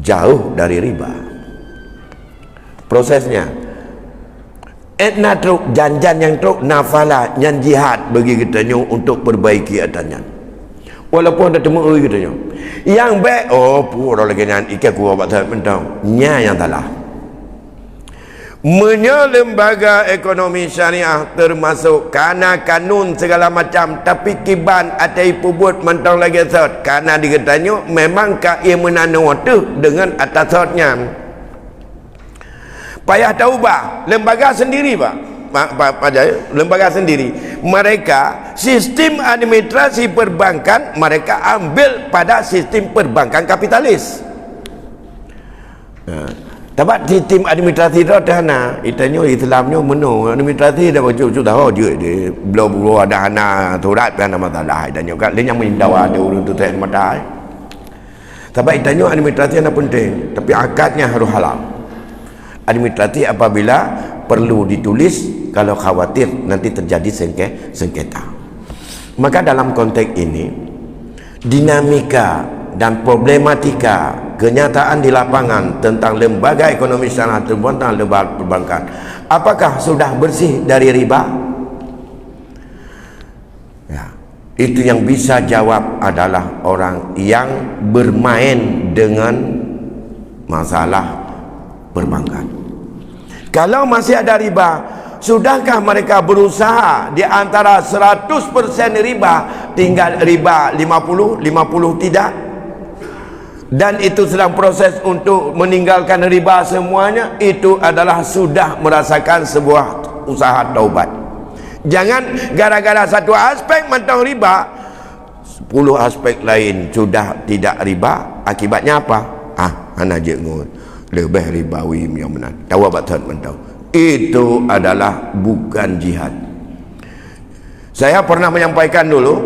jauh dari riba. Prosesnya etna truk janjan yang truk nafala yang jihad bagi kitanya untuk perbaiki adanya, walaupun ada temu kitanya yang baik. Oh pura lagi nan ikan kuah batal mentau nya yang salah. Lembaga ekonomi syariah termasuk kana kanun segala macam, tapi kiban atai pubut mentau lagi sot karena dikatanya memang ka ia menanu tu dengan atas sotnya. Payah taubah, lembaga sendiri Pak Jaya, lembaga sendiri. Mereka sistem administrasi perbankan mereka ambil pada sistem perbankan kapitalis. Tapi sistem administrasi itu dana, itanya Islamnya menu administrasi dah wajib sudah dia belum ada hana turat dan masalah itanya kan dia yang mendawa ada urut tu mata. Tapi itanya administrasi yang penting, tapi akadnya harus halal. Administrasi apabila perlu ditulis kalau khawatir nanti terjadi sengketa. Maka dalam konteks ini, dinamika dan problematika kenyataan di lapangan tentang lembaga ekonomi syariah tentang lembaga perbankan, apakah sudah bersih dari riba? Ya, itu yang bisa jawab adalah orang yang bermain dengan masalah perbankan. Kalau masih ada riba, sudahkah mereka berusaha di antara 100% riba tinggal riba 50 tidak? Dan itu sedang proses untuk meninggalkan riba semuanya, itu adalah sudah merasakan sebuah usaha taubat. Jangan gara-gara satu aspek mentang riba, 10 aspek lain sudah tidak riba. Akibatnya apa? Anak je ngut lebih ribawi yang benar. Tahu batat mentau. Itu adalah bukan jihad. Saya pernah menyampaikan dulu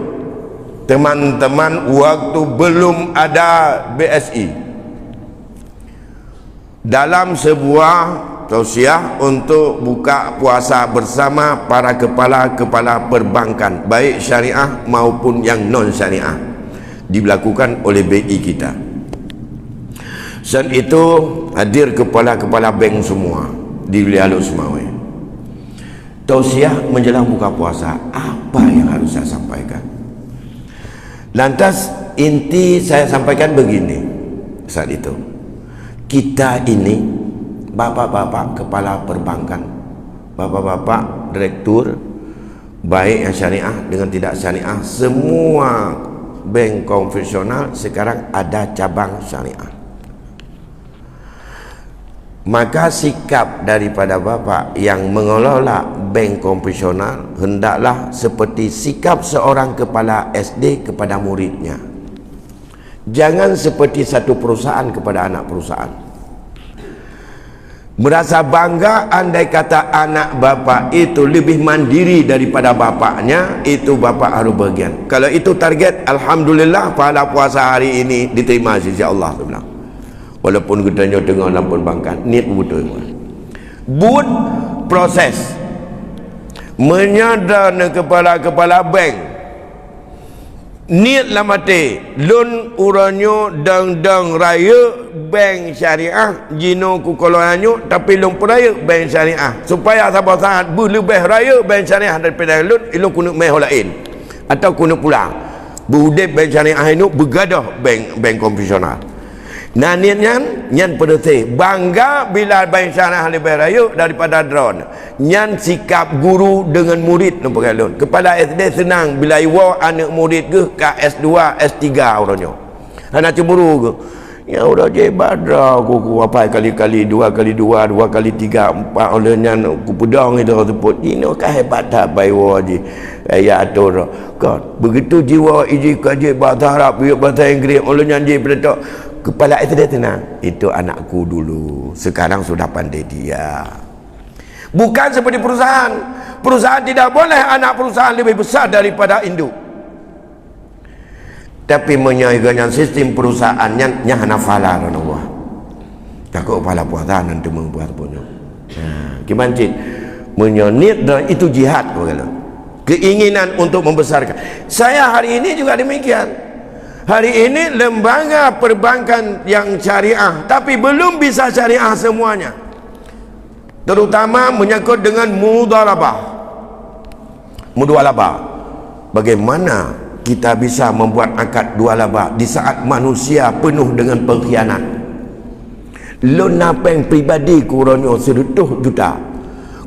teman-teman, waktu belum ada BSI, dalam sebuah tausiah untuk buka puasa bersama para kepala-kepala perbankan, baik syariah maupun yang non syariah, dilakukan oleh BI kita. Saat itu hadir kepala-kepala bank semua di Wilayah Semawe. Tausiah menjelang buka puasa, apa yang harus saya sampaikan? Lantas inti saya sampaikan begini saat itu. Kita ini bapak-bapak kepala perbankan, bapak-bapak direktur, baik yang syariah dengan tidak syariah, semua bank konvensional sekarang ada cabang syariah. Maka sikap daripada bapak yang mengelola bank konvensional hendaklah seperti sikap seorang kepala SD kepada muridnya. Jangan seperti satu perusahaan kepada anak perusahaan. Merasa bangga andai kata anak bapak itu lebih mandiri daripada bapaknya, itu bapak harus bagian. Kalau itu target, alhamdulillah pahala puasa hari ini diterima sisi Allah. Walaupun kita tengah dalam perbankan, niat betul. But proses menyadar kepala-kepala bank, niat lah mati loan uranyo dang raya bank syariah jino kukoloanyo, tapi loan peraya bank syariah, supaya sabar saat berlebih raya bank syariah daripada loan ilo kena meh lain atau kena pulang berhudip bank syariah itu bergadah bank konvensional. Nah nyan pedete bangga bila bank syariah lebih raya daripada drone. Nyan sikap guru dengan murid nampak lon. Kepala SD senang bila iwa anak murid ke S2 S3 orangnya. Anak cemburu ke. Ya udah je badra aku apa kali-kali 2 kali 2 2 kali 3 4 oleh nyan aku pedang itu sebut. Ini kan hebat tak baywa je. Ya atur kan. Begitu jiwa iji kaji bahasa Arab, bahasa Inggeris oleh nyan je pada kepala itu dia tenang, itu anakku dulu, sekarang sudah pandai dia. Bukan seperti perusahaan. Perusahaan tidak boleh anak perusahaan lebih besar daripada induk. Tapi menyaiganya sistem perusahaannya nyahana fala Allah. Takut kepala puasa nanti membuat punya. Gimana cik? Menyonit dan itu jihad kalau. Keinginan untuk membesarkan. Saya hari ini juga demikian. Hari ini lembaga perbankan yang syariah tapi belum bisa syariah semuanya, terutama menyangkut dengan mudharabah. Bagaimana kita bisa membuat akad dua laba di saat manusia penuh dengan pengkhianat? Loan napeng pribadi kuranyo 100 juta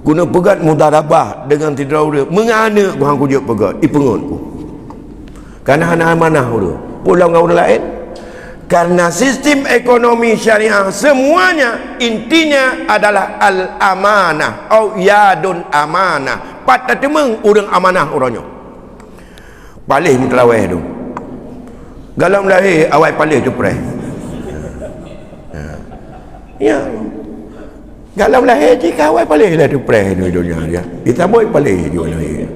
guna pegat mudharabah dengan tidak urut mengana gua kujuk pegat ipengutku karena anak amanah tu pulang dengan orang lain. Karena sistem ekonomi syariah semuanya intinya adalah al-amanah atau yadun amanah. Patah temeng orang amanah orangnya. Palih mutlaweh tu. Galam lahir awal palih tu pres. Ya. Galam lahir jika awal palih lah tu pres ni dunia dia. Ditambah palih juga lahir.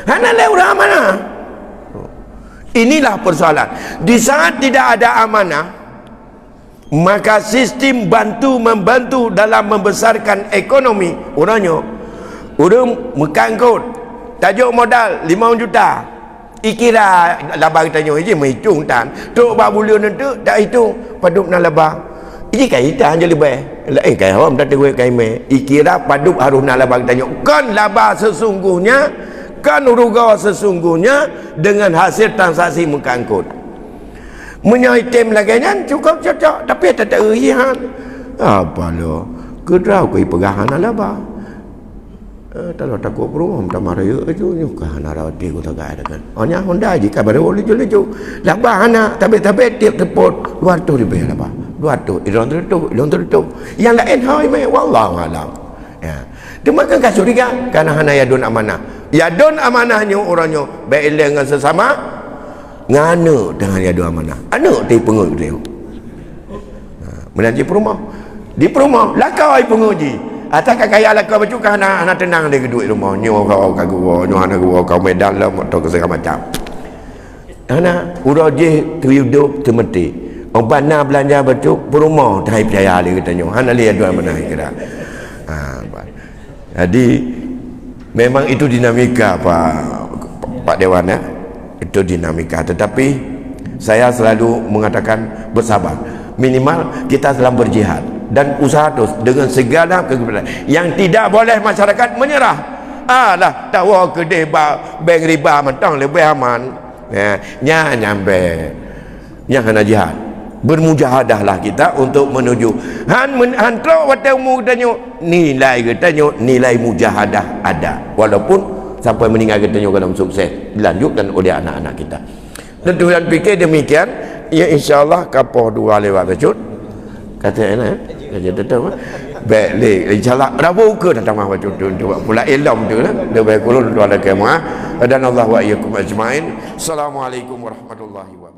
Hana le orang amanah. Inilah persoalan. Di saat tidak ada amanah, maka sistem membantu dalam membesarkan ekonomi orangnya. Orang mekangkut tajuk modal 5 juta. Ikira labang tanya je menghitung tan. Tok ba bulan nanti tak hitung paduk nak labang. Ini kaitan je lebih. Kai hom tak tahu kai me. Ikira paduk harus nak labang tanya. Kan laba sesungguhnya kan ruga sesungguhnya dengan hasil transaksi mengangkut. Menyaitem lagi kan cukup cocok tapi tak ada rihan. Apa lo? Kedrau kau pegahan alaba. Kalau takut perumah minta marah itu nyuka nara di kota kaya kan. Hanya Honda je kabar lucu-lucu. Laba anak tapi tiap tepot 200 ribu laba. 200 200. Yang lain hai mai wallahu alam. Ya. Demakan kasuriga karena hana yadun amanah. Yadun amanahnya orangnya baik dengan sesama ngana dengan yadun amanah. Anak ti pengut dia. Menaji perumah. Di perumah lakau ai penguji. Atak kaya lakau baju kan anak tenang dia duit rumah. Nyo kau kagu, nyo anak kau medan lah atau segala macam. anak urajih tu hidup temeti orang nak belanja batu perumah dah percaya dia katanya hana lihat dua mana kira. Jadi memang itu dinamika Pak Dewan ya. Itu dinamika, tetapi saya selalu mengatakan bersabar, minimal kita sedang berjihad dan usaha terus dengan segala kegembiraan. Yang tidak boleh masyarakat menyerah. Lah tahu kedai bank riba mentang lebih aman ya, nyampe yang kena jihad. Bermujahadahlah kita untuk menuju han tro watemu katanya nilai mujahadah ada, walaupun sampai meninggal katanya dalam sukses dilanjutkan oleh anak-anak kita. Dan Tuhan fikir demikian ya, insyaallah kapal dua lewat becut kata enak kerja tetap baik insyaallah dah buka datang mah becut tu pula ilmu tu lah lebih kurang tu ada kemah dan Allah wa iyyakum ajmain. Assalamualaikum warahmatullahi wabarakatuh.